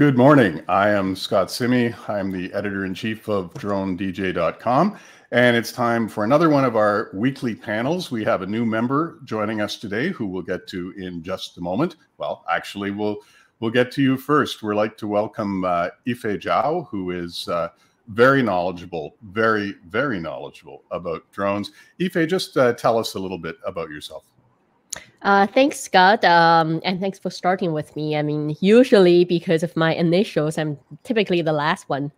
Good morning. I am Scott Simi. I'm the editor-in-chief of DroneDJ.com, and it's time for another one of our weekly panels. We have a new member joining us today who we'll get to in just a moment. Well, actually, we'll get to you first. We'd like to welcome Ife Zhao, who is very knowledgeable, very knowledgeable about drones. Ife, just tell us a little bit about yourself. Thanks, Scott, and thanks for starting with me. I mean, usually because of my initials, I'm typically the last one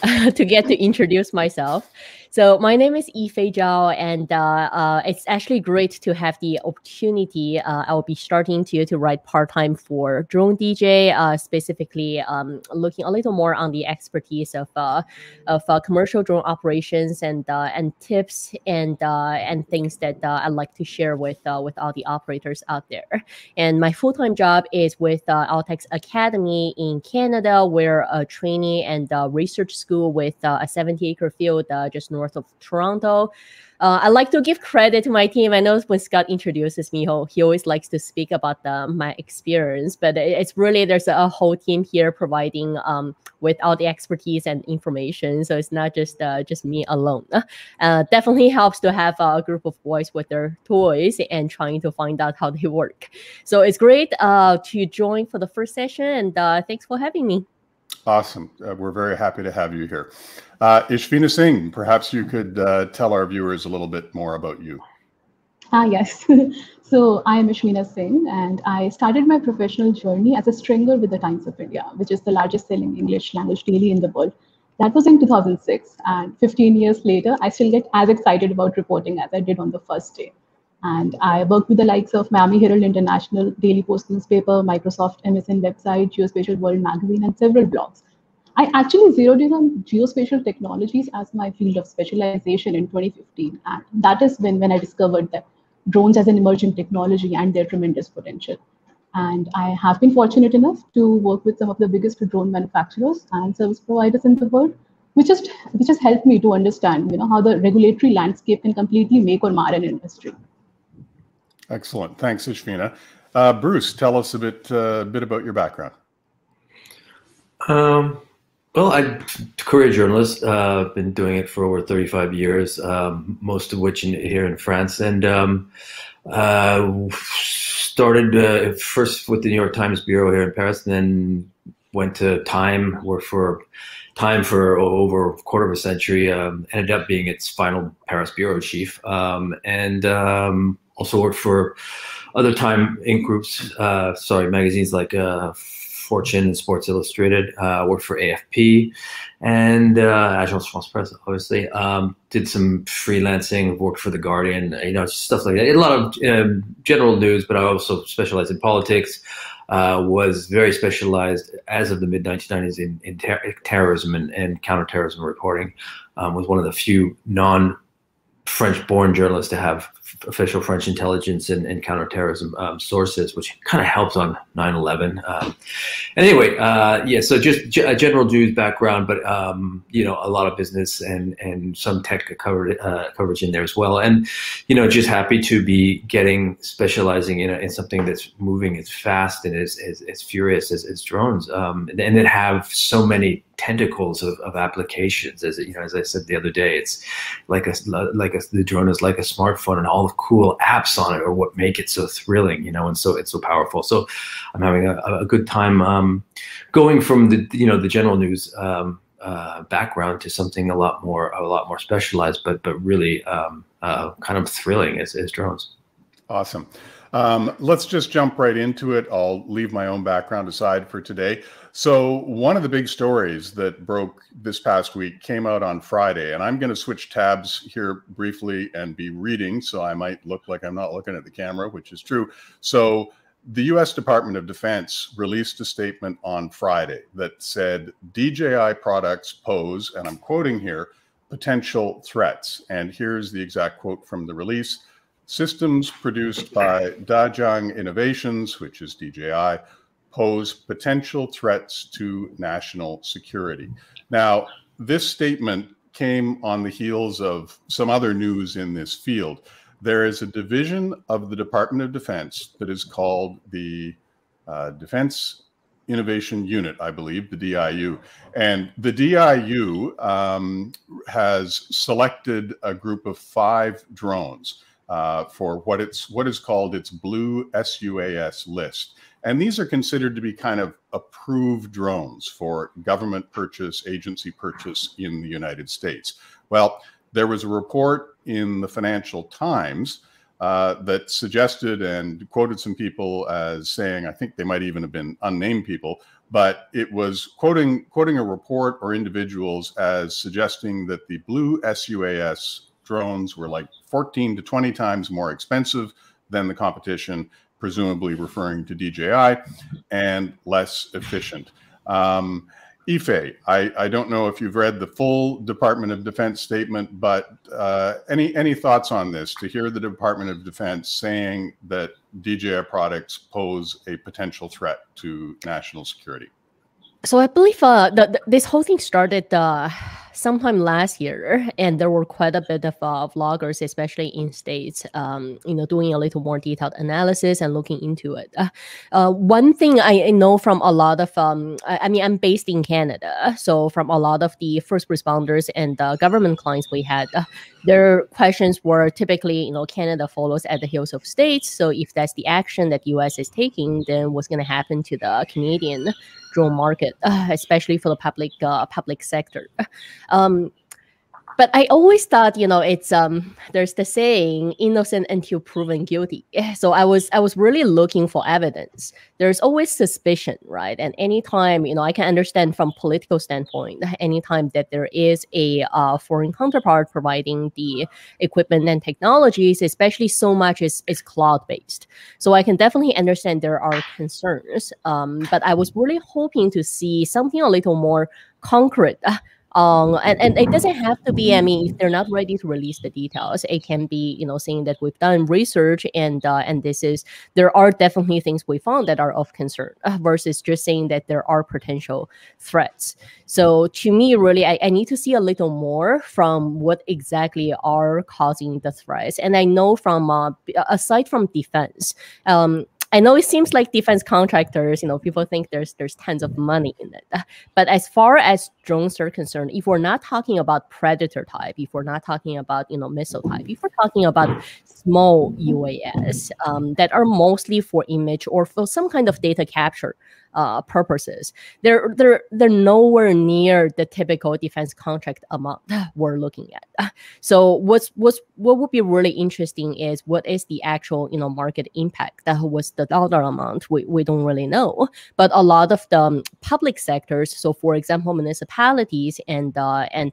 to get to introduce myself. So my name is Ife Zhao, and it's actually great to have the opportunity. I'll be starting to write part-time for DroneDJ, specifically looking a little more on the expertise of commercial drone operations and tips and things that I'd like to share with all the operators out there. And my full-time job is with Altex Academy in Canada, where a training and research school with a 70-acre field just north of Toronto. I like to give credit to my team. I know when Scott introduces me, he always likes to speak about my experience, but it's really, there's a whole team here providing with all the expertise and information. So it's not just me alone. Definitely helps to have a group of boys with their toys and trying to find out how they work. So it's great to join for the first session, and thanks for having me. Awesome. We're very happy to have you here. Ishvina Singh, perhaps you could tell our viewers a little bit more about you. Yes. So I am Ishvina Singh, and I started my professional journey as a stringer with the Times of India, which is the largest selling English language daily in the world. That was in 2006, and 15 years later, I still get as excited about reporting as I did on the first day. And I worked with the likes of Miami Herald International, Daily Post newspaper, Microsoft MSN website, Geospatial World magazine, and several blogs. I actually zeroed in on geospatial technologies as my field of specialization in 2015. And that is when I discovered that drones as an emerging technology and their tremendous potential. And I have been fortunate enough to work with some of the biggest drone manufacturers and service providers in the world, which has helped me to understand, how the regulatory landscape can completely make or mar an industry. Excellent. Thanks, Ishvina. Bruce, tell us a bit about your background. Well, I'm a career journalist. I've been doing it for over 35 years, most of which here in France. And started first with the New York Times Bureau here in Paris, and then went to Time, worked for Time for over a quarter of a century, ended up being its final Paris bureau chief, and also worked for other Time Inc. groups, magazines like Fortune and Sports Illustrated, worked for AFP and Agence France Presse, obviously. Did some freelancing, worked for The Guardian, stuff like that. A lot of general news, but I also specialized in politics. Was very specialized as of the mid-1990s in terrorism and counterterrorism reporting. Was one of the few non-French-born journalists to have official French intelligence and counterterrorism sources, which kind of helped on 9/11. Anyway, so just a general news background, but a lot of business and some tech coverage in there as well. And just happy to be specializing in something that's moving as fast and as furious as drones, and that have so many tentacles of applications. As I said the other day, it's the drone is like a smartphone, and all the cool apps on it are what make it so thrilling, and so it's so powerful. So I'm having a good time going from the general news background to something a lot more specialized, but really kind of thrilling as drones. Awesome. Let's just jump right into it. I'll leave my own background aside for today. So one of the big stories that broke this past week came out on Friday, and I'm going to switch tabs here briefly and be reading, so I might look like I'm not looking at the camera, which is true. So the U.S. Department of Defense released a statement on Friday that said DJI products pose, and I'm quoting here, potential threats. And here's the exact quote from the release. Systems produced by Dajang Innovations, which is DJI, pose potential threats to national security. Now, this statement came on the heels of some other news in this field. There is a division of the Department of Defense that is called the Defense Innovation Unit, I believe, the DIU. And the DIU has selected a group of 5 drones for what is called its Blue SUAS list. And these are considered to be kind of approved drones for government purchase, agency purchase in the United States. Well, there was a report in the Financial Times that suggested and quoted some people as saying, I think they might even have been unnamed people, but it was quoting a report or individuals as suggesting that the Blue SUAS drones were like 14 to 20 times more expensive than the competition, presumably referring to DJI, and less efficient. Ife, I don't know if you've read the full Department of Defense statement, but any thoughts on this, to hear the Department of Defense saying that DJI products pose a potential threat to national security? So I believe this whole thing started sometime last year, and there were quite a bit of vloggers, especially in states, doing a little more detailed analysis and looking into it. One thing I know from a lot of, I'm based in Canada, so from a lot of the first responders and government clients we had, their questions were typically, Canada follows at the heels of states. So if that's the action that US is taking, then what's going to happen to the Canadian drone market, especially for the public sector. But I always thought, it's there's the saying, innocent until proven guilty. So I was really looking for evidence. There's always suspicion, right? And anytime, I can understand from political standpoint, anytime that there is a foreign counterpart providing the equipment and technologies, especially so much is cloud-based. So I can definitely understand there are concerns. But I was really hoping to see something a little more concrete. And it doesn't have to be, if they're not ready to release the details, it can be, saying that we've done research and there are definitely things we found that are of concern versus just saying that there are potential threats. So to me, really, I need to see a little more from what exactly are causing the threats. And I know from, aside from defense, I know it seems like defense contractors, people think there's tons of money in it. But as far as drones are concerned, if we're not talking about predator type, if we're not talking about, missile type, if we're talking about small UAS that are mostly for image or for some kind of data capture purposes, they're nowhere near the typical defense contract amount we're looking at. So what would be really interesting is what is the actual market impact. That was the dollar amount. We don't really know, but a lot of the public sectors, so for example municipalities and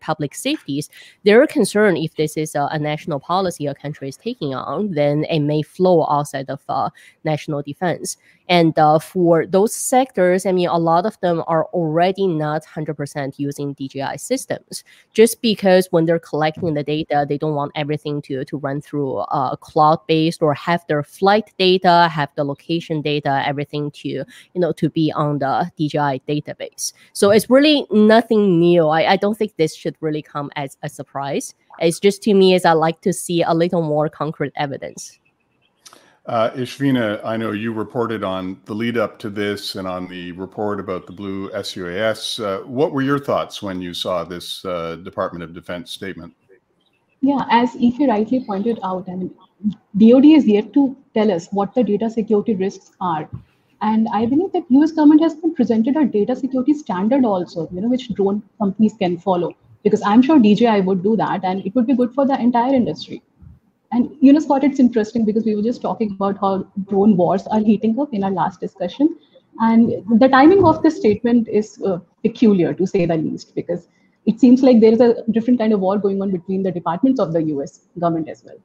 public safeties, they're concerned if this is a national policy a country is taking on, then it may flow outside of national defense. And for those sectors, a lot of them are already not 100% using DJI systems, just because when they're collecting the data, they don't want everything to run through cloud-based or have their flight data, have the location data, everything to be on the DJI database. So it's really nothing new. I don't think this should really come as a surprise. It's just, to me, I like to see a little more concrete evidence. Ishvina, I know you reported on the lead up to this and on the report about the Blue SUAS. What were your thoughts when you saw this Department of Defense statement? Yeah, as Ife rightly pointed out, DoD is yet to tell us what the data security risks are. And I believe that US government has been presented a data security standard also, which drone companies can follow, because I'm sure DJI would do that and it would be good for the entire industry. And Scott, it's interesting because we were just talking about how drone wars are heating up in our last discussion. And the timing of this statement is peculiar, to say the least, because it seems like there is a different kind of war going on between the departments of the US government as well.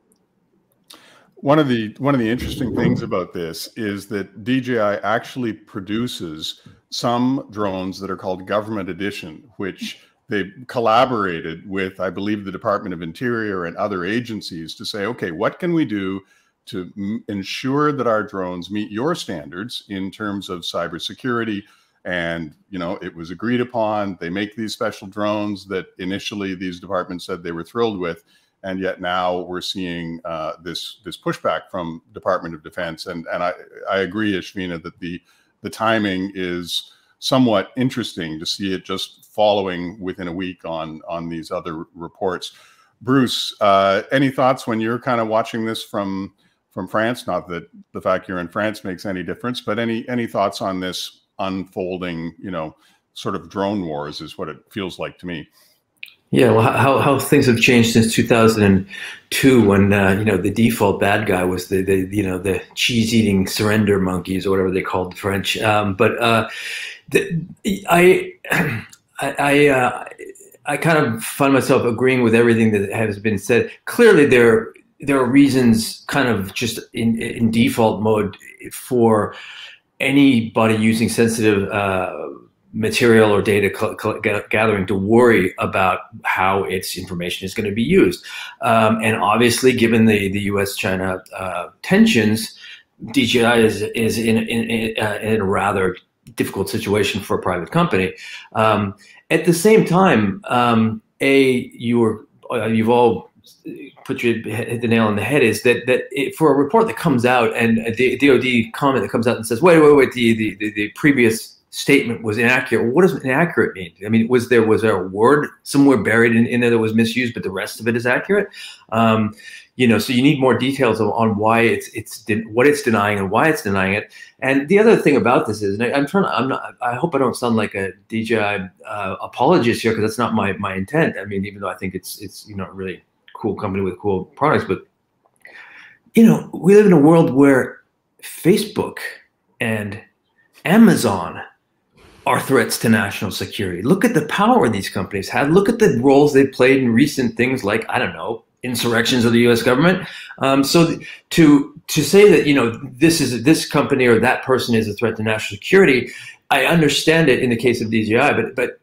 One of the interesting things about this is that DJI actually produces some drones that are called Government Edition, which they collaborated with, I believe, the Department of Interior and other agencies to say, okay, what can we do to ensure that our drones meet your standards in terms of cybersecurity? And, it was agreed upon. They make these special drones that initially these departments said they were thrilled with. And yet now we're seeing this pushback from Department of Defense. And I agree, Ishvina, that the timing is somewhat interesting to see it just following within a week on these other reports. Bruce, any thoughts when you're kind of watching this from France? Not that the fact you're in France makes any difference, but any thoughts on this unfolding, sort of drone wars is what it feels like to me. Yeah, well, how things have changed since 2002, when the default bad guy was the cheese-eating surrender monkeys, or whatever they called the French. I kind of find myself agreeing with everything that has been said. Clearly, there are reasons, kind of just in default mode, for anybody using sensitive material or data gathering to worry about how its information is going to be used. And obviously, given the U.S.-China tensions, DJI is in a rather difficult situation for a private company. At the same time, you've all hit the nail on the head, is that for a report that comes out and the DoD comment that comes out and says, wait, the previous statement was inaccurate. Well, what does inaccurate mean? I mean, was there a word somewhere buried in there that was misused, but the rest of it is accurate? So you need more details on why what it's denying and why it's denying it. And the other thing about this is, and I hope I don't sound like a DJI apologist here, because that's not my intent. I mean, even though I think it's a really cool company with cool products, but we live in a world where Facebook and Amazon are threats to national security. Look at the power these companies had. Look at the roles they played in recent things like, I don't know, insurrections of the U.S. government. So to say that this company or that person is a threat to national security, I understand it in the case of DJI, but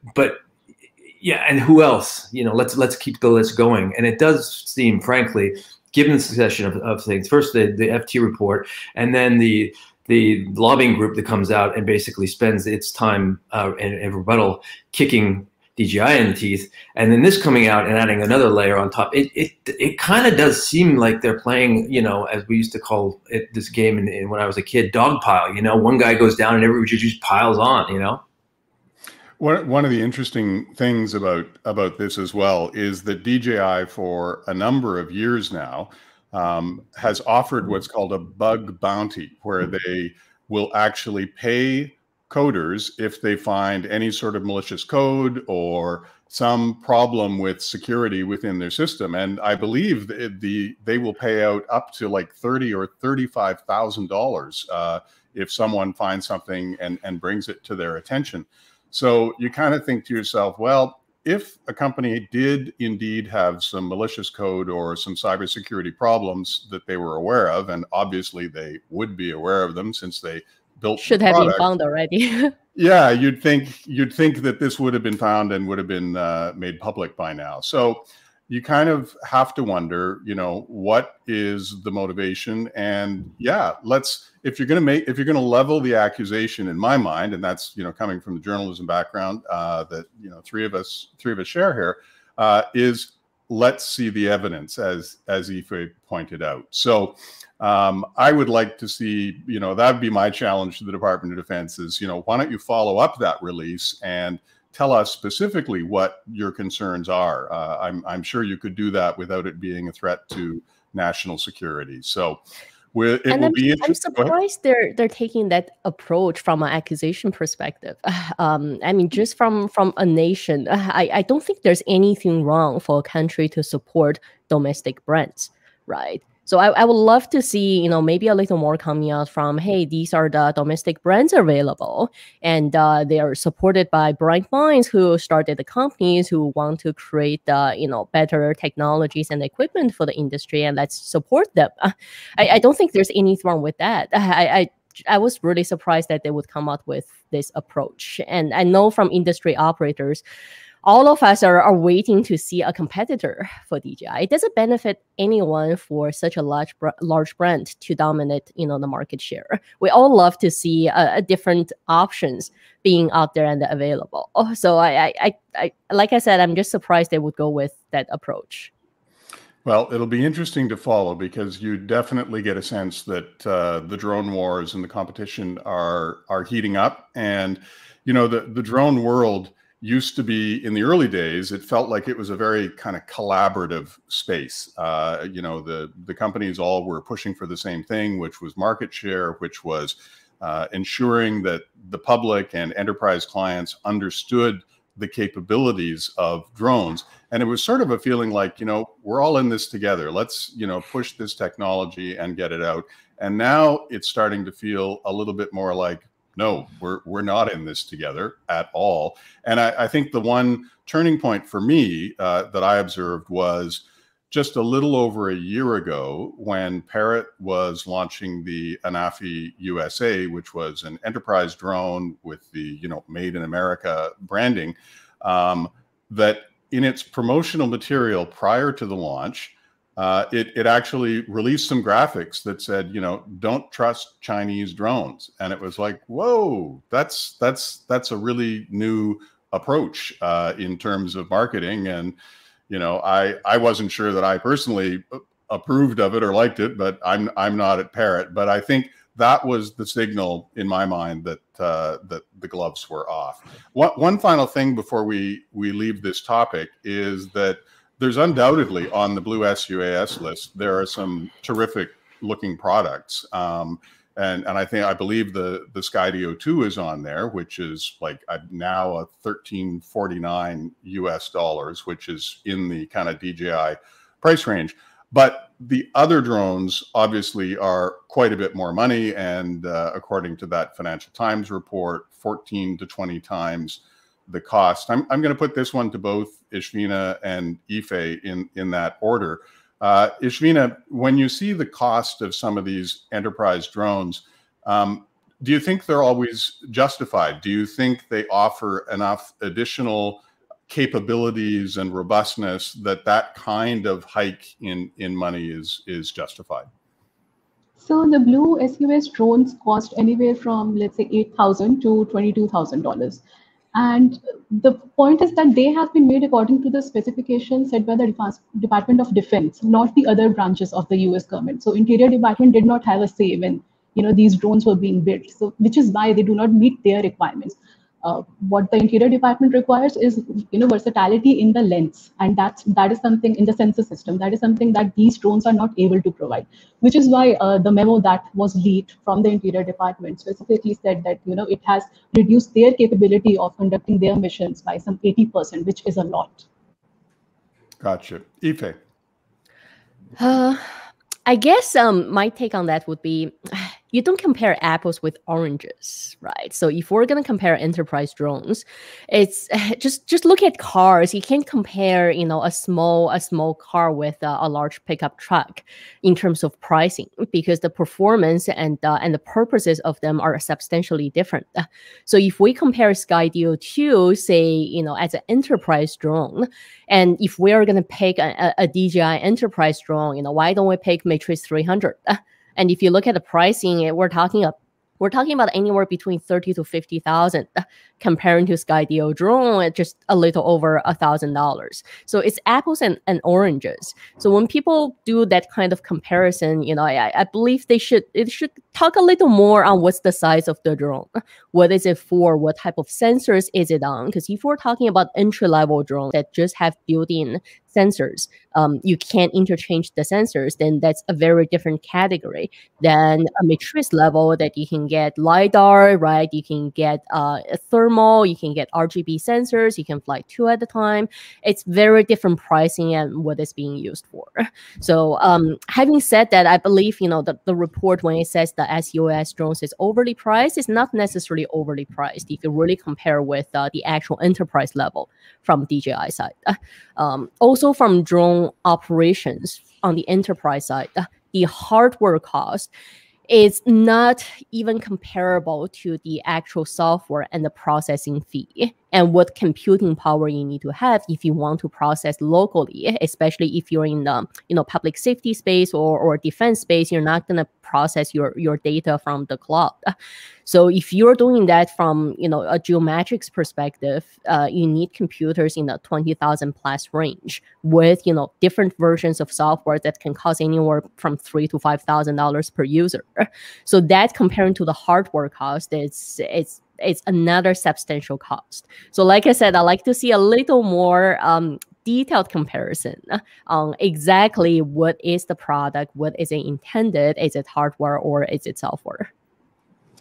yeah, and who else? Let's keep the list going. And it does seem, frankly, given the succession of things, first the FT report, and then the lobbying group that comes out and basically spends its time and rebuttal kicking DJI in the teeth, and then this coming out and adding another layer on top. It kind of does seem like they're playing, as we used to call it, this game when I was a kid, dogpile. One guy goes down and everybody just piles on. One of the interesting things about this as well is that DJI, for a number of years now, has offered what's called a bug bounty, where they will actually pay coders if they find any sort of malicious code or some problem with security within their system. And I believe they will pay out up to like $30,000 or $35,000 if someone finds something and brings it to their attention. So you kind of think to yourself, well, if a company did indeed have some malicious code or some cybersecurity problems that they were aware of, and obviously they would be aware of them since they built should have been found already. Yeah, you'd think that this would have been found and would have been made public by now. So you kind of have to wonder, what is the motivation? And yeah, if you're going to level the accusation, in my mind, and that's coming from the journalism background that three of us share here, is let's see the evidence, as Aoife pointed out. So I would like to see, that would be my challenge to the Department of Defense is, why don't you follow up that release and tell us specifically what your concerns are. I'm sure you could do that without it being a threat to national security. So I'm surprised they're taking that approach from an accusation perspective. I mean, just from a nation, I don't think there's anything wrong for a country to support domestic brands, right? So I would love to see, maybe a little more coming out from, hey, these are the domestic brands available, and they are supported by bright minds who started the companies who want to create, better technologies and equipment for the industry, and let's support them. I don't think there's anything wrong with that. I was really surprised that they would come out with this approach. And I know from industry operators, all of us are waiting to see a competitor for DJI. It doesn't benefit anyone for such a large brand to dominate, the market share. We all love to see different options being out there and available. So I like I said, I'm just surprised they would go with that approach. Well, it'll be interesting to follow because you definitely get a sense that the drone wars and the competition are heating up. And you know, the drone world used to be, in the early days, it felt like it was a very kind of collaborative space. You know, the companies all were pushing for the same thing, which was market share, which was ensuring that the public and enterprise clients understood the capabilities of drones. And it was sort of a feeling like, you know, we're all in this together. Let's, you know, push this technology and get it out. And now it's starting to feel a little bit more like, no, we're not in this together at all. And I think the one turning point for me that I observed was just a little over a year ago when Parrot was launching the Anafi USA, which was an enterprise drone with the, you know, Made in America branding, that in its promotional material prior to the launch, it actually released some graphics that said, you know, don't trust Chinese drones. And it was like, whoa, that's a really new approach in terms of marketing. And you know, I wasn't sure that I personally approved of it or liked it, but I'm not at Parrot. But I think that was the signal in my mind that that the gloves were off. One final thing before we leave this topic is that there's undoubtedly on the Blue SUAS list there are some terrific looking products. And I believe the Skydio 2 is on there, which is like now a $1349 US, which is in the kind of DJI price range. But the other drones obviously are quite a bit more money, and according to that Financial Times report, 14 to 20 times the cost. I'm going to put this one to both Ishvina and Ife in that order. Ishvina, when you see the cost of some of these enterprise drones, do you think they're always justified? Do you think they offer enough additional capabilities and robustness that kind of hike in money is justified? So the Blue SUAS drones cost anywhere from, let's say, $8,000 to $22,000. And the point is that they have been made according to the specifications set by the Department of Defense, not the other branches of the US government. So Interior Department did not have a say when, you know, these drones were being built. So which is why they do not meet their requirements. What the Interior Department requires is, you know, versatility in the lens, and that is something in the sensor system. That is something that these drones are not able to provide. Which is why the memo that was leaked from the Interior Department specifically said that, you know, it has reduced their capability of conducting their missions by some 80%, which is a lot. Gotcha. Ife. I guess my take on that would be, you don't compare apples with oranges, right? So if we're going to compare enterprise drones, it's just look at cars. You can't compare, you know, a small car with a large pickup truck in terms of pricing, because the performance and the purposes of them are substantially different. So if we compare Skydio 2, say, you know, as an enterprise drone, and if we are going to pick a DJI enterprise drone, you know, why don't we pick Matrix 300? And if you look at the pricing, we're talking about anywhere between 30 to 50,000, comparing to Skydio drone at just a little over $1,000. So it's apples and oranges. So when people do that kind of comparison, you know, I believe it should talk a little more on what's the size of the drone, what is it for, what type of sensors is it on? Because if we're talking about entry-level drones that just have built-in sensors, you can't interchange the sensors, then that's a very different category than a matrix level that you can get LiDAR, right? You can get thermal, you can get RGB sensors, you can fly 2 at a time. It's very different pricing and what it's being used for. So having said that, I believe, you know, the report, when it says the SUAS drones is overly priced, it's not necessarily overly priced if you really compare with the actual enterprise level from DJI side. Also from drone operations on the enterprise side, the hardware cost is not even comparable to the actual software and the processing fee. and what computing power you need to have if you want to process locally, especially if you're in the public safety space or defense space. You're not going to process your data from the cloud. So if you're doing that from a geometrics perspective, you need computers in the 20,000 plus range with different versions of software that can cost anywhere from $3,000 to $5,000 per user. So that comparing to the hardware cost, it's another substantial cost. So like I said, I like to see a little more detailed comparison on exactly what is the product, what is it intended, is it hardware or is it software?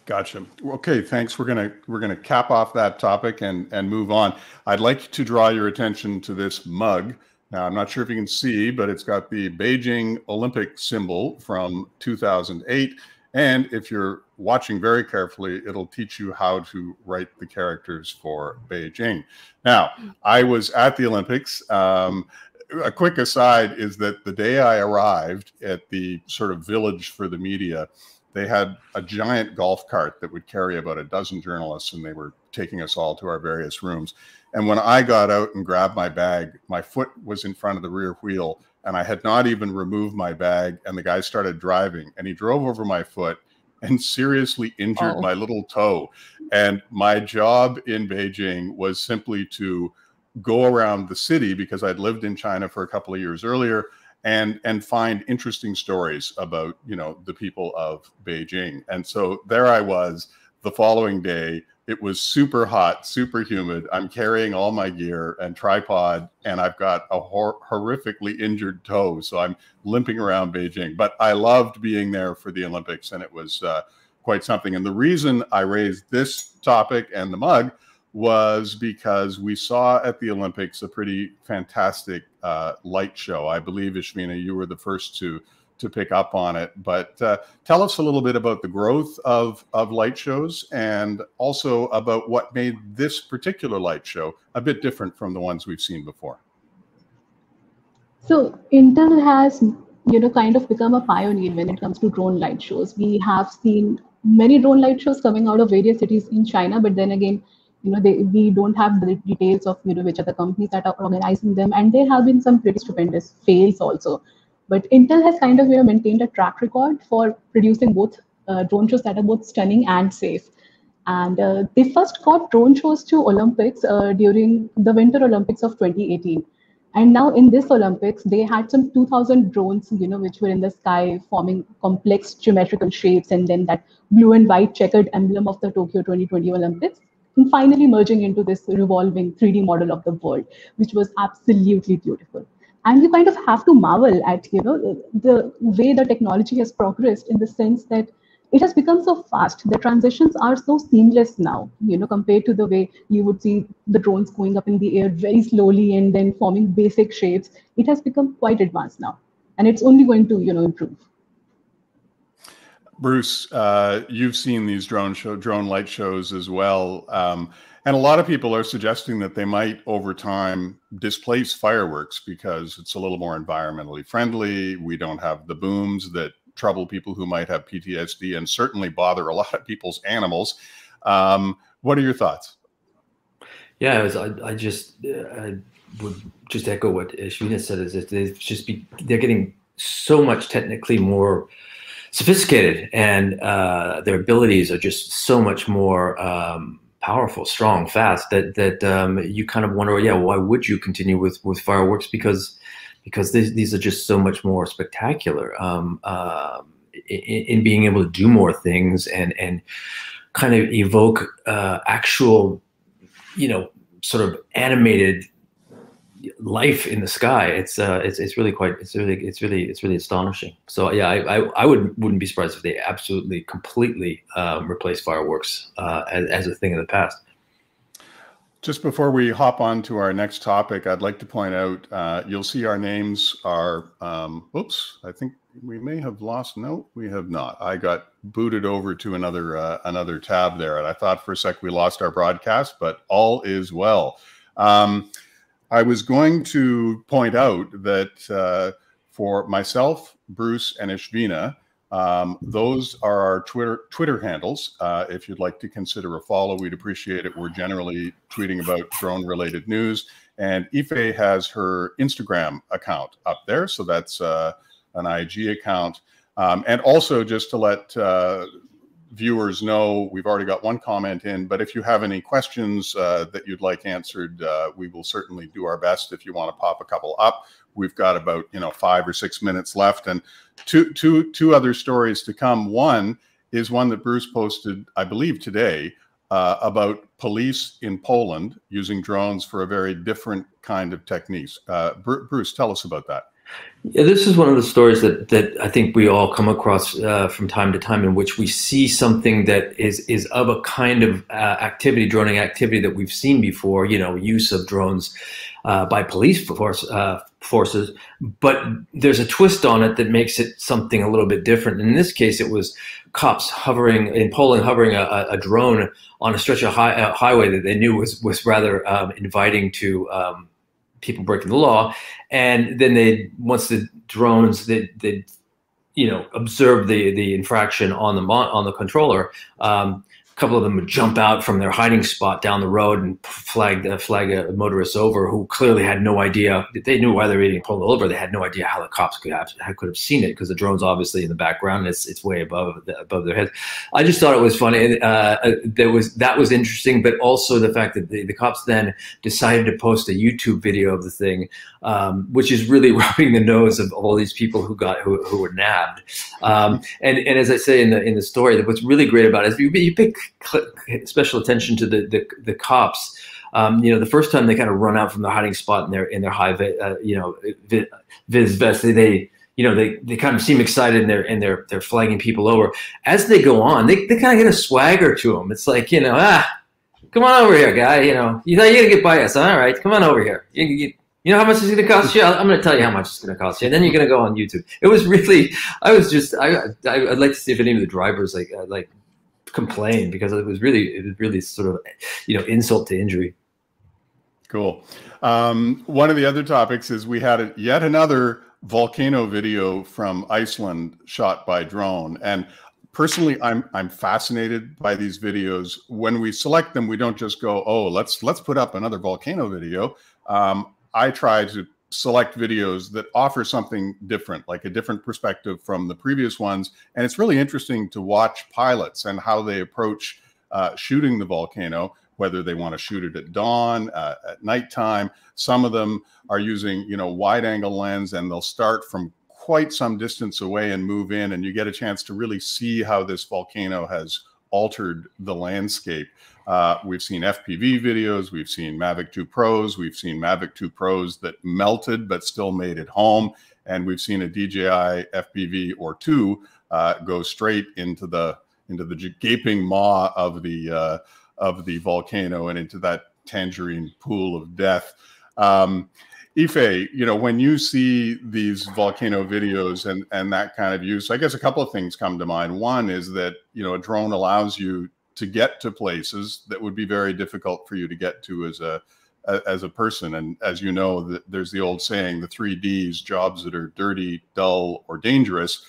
Gotcha. Okay, thanks. We're gonna cap off that topic and move on. I'd like to draw your attention to this mug. Now, I'm not sure if you can see, but it's got the Beijing Olympic symbol from 2008. And if you're watching very carefully, it'll teach you how to write the characters for Beijing. Now, I was at the Olympics. A quick aside is that the day I arrived at the sort of village for the media, they had a giant golf cart that would carry about a dozen journalists, and they were taking us all to our various rooms. And when I got out and grabbed my bag, my foot was in front of the rear wheel, and I had not even removed my bag, and the guy started driving, and he drove over my foot and seriously injured my little toe. And my job in Beijing was simply to go around the city, because I'd lived in China for a couple of years earlier, and find interesting stories about, the people of Beijing. And so there I was the following day. It was super hot, super humid. I'm carrying all my gear and tripod, and I've got a horrifically injured toe. So I'm limping around Beijing, but I loved being there for the Olympics, and it was quite something. And the reason I raised this topic and the mug was because we saw at the Olympics a pretty fantastic light show. I believe, Ishvina, you were the first to pick up on it. But tell us a little bit about the growth of light shows, and also about what made this particular light show a bit different from the ones we've seen before. So Intel has, kind of become a pioneer when it comes to drone light shows. We have seen many drone light shows coming out of various cities in China, but then again, we don't have the details of which are the companies that are organizing them, and there have been some pretty stupendous fails also. But Intel has kind of maintained a track record for producing both drone shows that are both stunning and safe. And they first got drone shows to Olympics during the Winter Olympics of 2018. And now in this Olympics, they had some 2,000 drones, which were in the sky forming complex geometrical shapes, and then that blue and white checkered emblem of the Tokyo 2020 Olympics, and finally merging into this revolving 3D model of the world, which was absolutely beautiful. And you kind of have to marvel at, the way the technology has progressed, in the sense that it has become so fast. The transitions are so seamless now, compared to the way you would see the drones going up in the air very slowly and then forming basic shapes. It has become quite advanced now, and it's only going to, improve. Bruce, you've seen these drone light shows as well. And a lot of people are suggesting that they might, over time, displace fireworks because it's a little more environmentally friendly. We don't have the booms that trouble people who might have PTSD and certainly bother a lot of people's animals. What are your thoughts? Yeah, I would just echo what Ishvina said, is that they're getting so much technically more sophisticated, and their abilities are just so much more powerful, strong, fast, that you kind of wonder, why would you continue with fireworks? Because these are just so much more spectacular in being able to do more things and kind of evoke actual, sort of animated life in the sky. It's really astonishing. So yeah, I wouldn't be surprised if they absolutely completely replace fireworks as a thing of the past. Just before we hop on to our next topic, I'd like to point out, you'll see our names are, oops, I think we may have lost. No, we have not. I got booted over to another tab there, and I thought for a sec we lost our broadcast, but all is well. I was going to point out that for myself, Bruce, and Ishvina, Those are our Twitter handles. If you'd like to consider a follow, we'd appreciate it. We're generally tweeting about drone-related news. And Ife has her Instagram account up there. So that's an IG account. And also, just to let viewers know, we've already got one comment in, but if you have any questions that you'd like answered, we will certainly do our best. If you want to pop a couple up, we've got about 5 or 6 minutes left, and two other stories to come. One is one that Bruce posted, I believe today, about police in Poland using drones for a very different kind of techniques. Bruce, tell us about that. Yeah, this is one of the stories that I think we all come across from time to time, in which we see something that is of a kind of activity, droning activity that we've seen before. Use of drones by police forces, but there's a twist on it that makes it something a little bit different. And in this case, it was cops hovering in Poland, a drone on a stretch of highway that they knew was rather inviting to people breaking the law. And then once the drones, they observe the infraction on the controller, a couple of them would jump out from their hiding spot down the road and flag a motorist over, who clearly had no idea. They knew why they were being pulled over. They had no idea how the cops could have seen it, because the drone's obviously in the background. It's way above their heads. I just thought it was funny. That was interesting, but also the fact that the cops then decided to post a YouTube video of the thing, which is really rubbing the nose of all these people who were nabbed. And as I say in the story, that what's really great about it is you pay special attention to the cops. The first time they kind of run out from the hiding spot in their high vis vest, they kind of seem excited and they're flagging people over. As they go on, they kind of get a swagger to them. It's like, come on over here, guy. You thought you're gonna get by us. All right, come on over here. You know how much it's going to cost you? I'm going to tell you how much it's going to cost you, and then you're going to go on YouTube. It was really, I'd like to see if any of the drivers like complain, because it was really sort of, insult to injury. Cool. One of the other topics is we had yet another volcano video from Iceland shot by drone, and personally, I'm fascinated by these videos. When we select them, we don't just go, oh, let's put up another volcano video. I try to select videos that offer something different, like a different perspective from the previous ones. And it's really interesting to watch pilots and how they approach shooting the volcano, whether they want to shoot it at dawn, at nighttime. Some of them are using, wide angle lens, and they'll start from quite some distance away and move in, and you get a chance to really see how this volcano has altered the landscape. We've seen FPV videos, we've seen Mavic 2 Pros, we've seen Mavic 2 Pros that melted but still made it home, and we've seen a DJI FPV or two go straight into the gaping maw of the volcano and into that tangerine pool of death. Ife, when you see these volcano videos and that kind of use, I guess a couple of things come to mind. One is that, a drone allows you to get to places that would be very difficult for you to get to as a person. And as you know, there's the old saying, the 3 Ds, jobs that are dirty, dull, or dangerous.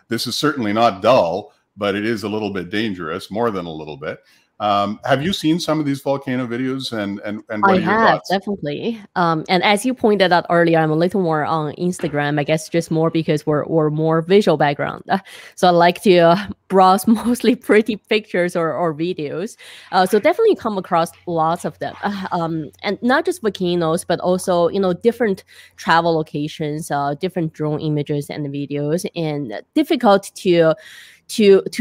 This is certainly not dull, but it is a little bit dangerous, more than a little bit. Have you seen some of these volcano videos, and what are your thoughts? Definitely. And as you pointed out earlier, I'm a little more on Instagram, I guess, just more because we're more visual background. So I like to browse mostly pretty pictures or videos. So definitely come across lots of them. And not just volcanoes, but also, different travel locations, different drone images and videos, and difficult to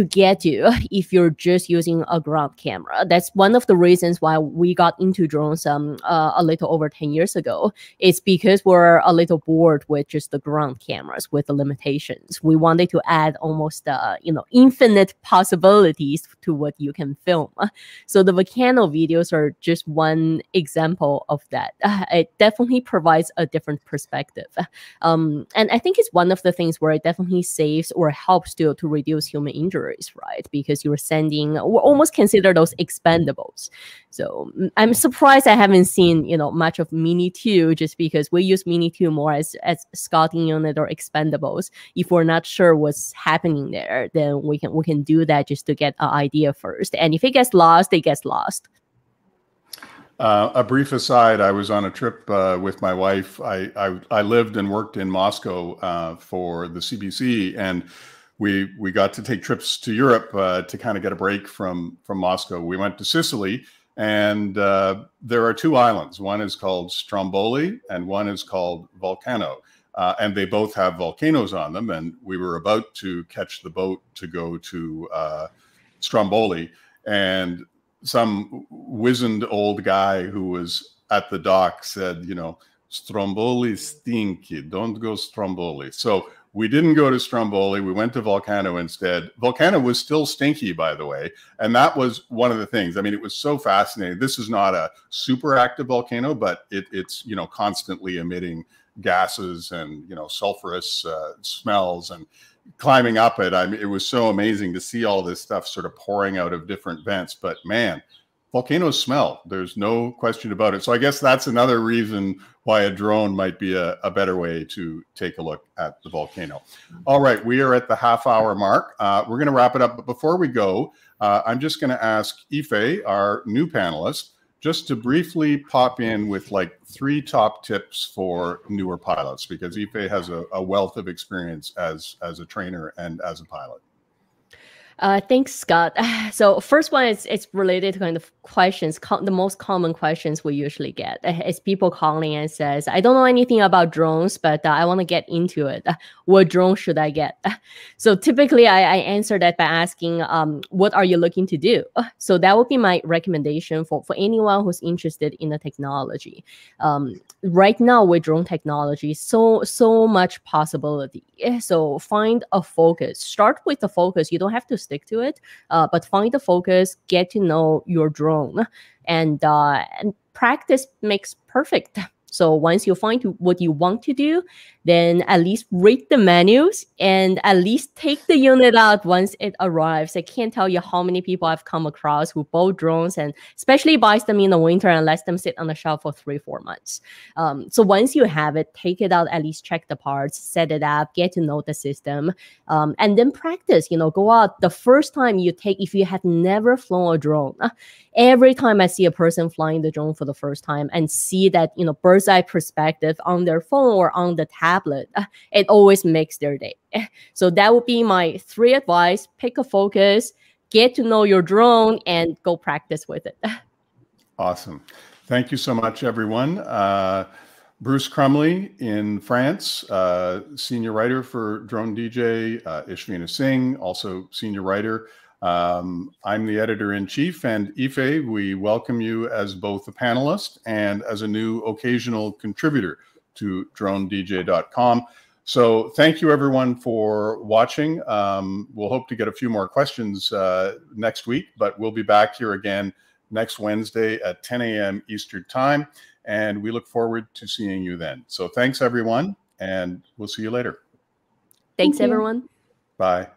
get to if you're just using a ground camera. That's one of the reasons why we got into drones a little over 10 years ago. It's because we're a little bored with just the ground cameras, with the limitations. We wanted to add almost infinite possibilities to what you can film. So the volcano videos are just one example of that. It definitely provides a different perspective. And I think it's one of the things where it definitely saves or helps to reduce human human injuries, right? Because you're sending, we almost consider those expendables. So I'm surprised I haven't seen, you know, much of Mini 2, just because we use Mini 2 more as scouting unit or expendables. If we're not sure what's happening there, then we can do that just to get an idea first. And if it gets lost, it gets lost. A brief aside, I was on a trip with my wife. I lived and worked in Moscow for the CBC, and we got to take trips to Europe to kind of get a break from Moscow. We went to Sicily, and there are two islands. One is called Stromboli, and one is called Volcano. And they both have volcanoes on them, and we were about to catch the boat to go to Stromboli, and some wizened old guy who was at the dock said, you know, Stromboli stinky, don't go Stromboli. So we didn't go to Stromboli. We went to Volcano instead. Volcano was still stinky, by the way. And that was one of the things. I mean, it was so fascinating. This is not a super active volcano, but it's, you know, constantly emitting gases and, you know, sulfurous smells, and climbing up it. I mean, it was so amazing to see all this stuff sort of pouring out of different vents. But man, volcanoes smell. There's no question about it. So I guess that's another reason why a drone might be a better way to take a look at the volcano. All right, we are at the half-hour mark. We're going to wrap it up. But before we go, I'm just going to ask Ife, our new panelist, just to briefly pop in with like 3 top tips for newer pilots, because Ife has a wealth of experience as a trainer and as a pilot. Thanks, Scott. So first one is, it's related to kind of questions. The most common questions we usually get is people calling and says, I don't know anything about drones, but I want to get into it. What drone should I get? So typically I answer that by asking, what are you looking to do? So that would be my recommendation for anyone who's interested in the technology. Right now with drone technology, so much possibility. So find a focus. Start with the focus. You don't have to stick to it, but find the focus, get to know your drone, and practice makes perfect. So once you find what you want to do, then at least read the manuals and at least take the unit out once it arrives. I can't tell you how many people I've come across who bought drones and especially buys them in the winter and lets them sit on the shelf for 3-4 months. So once you have it, take it out, at least check the parts, set it up, get to know the system, and then practice. You know, go out the first time you take, if you have never flown a drone. Every time I see a person flying the drone for the first time and see that, you know, bird's eye perspective on their phone or on the tablet, it always makes their day. So that would be my 3 advice. Pick a focus, get to know your drone, and go practice with it. Awesome. Thank you so much, everyone. Bruce Crumley in France, senior writer for DroneDJ, Ishvina Singh, also senior writer. I'm the editor-in-chief, and Ife, we welcome you as both a panelist and as a new occasional contributor to DroneDJ.com. So thank you, everyone, for watching. We'll hope to get a few more questions next week, but we'll be back here again next Wednesday at 10 a.m. Eastern Time, and we look forward to seeing you then. So thanks, everyone, and we'll see you later. Thanks, everyone. Bye.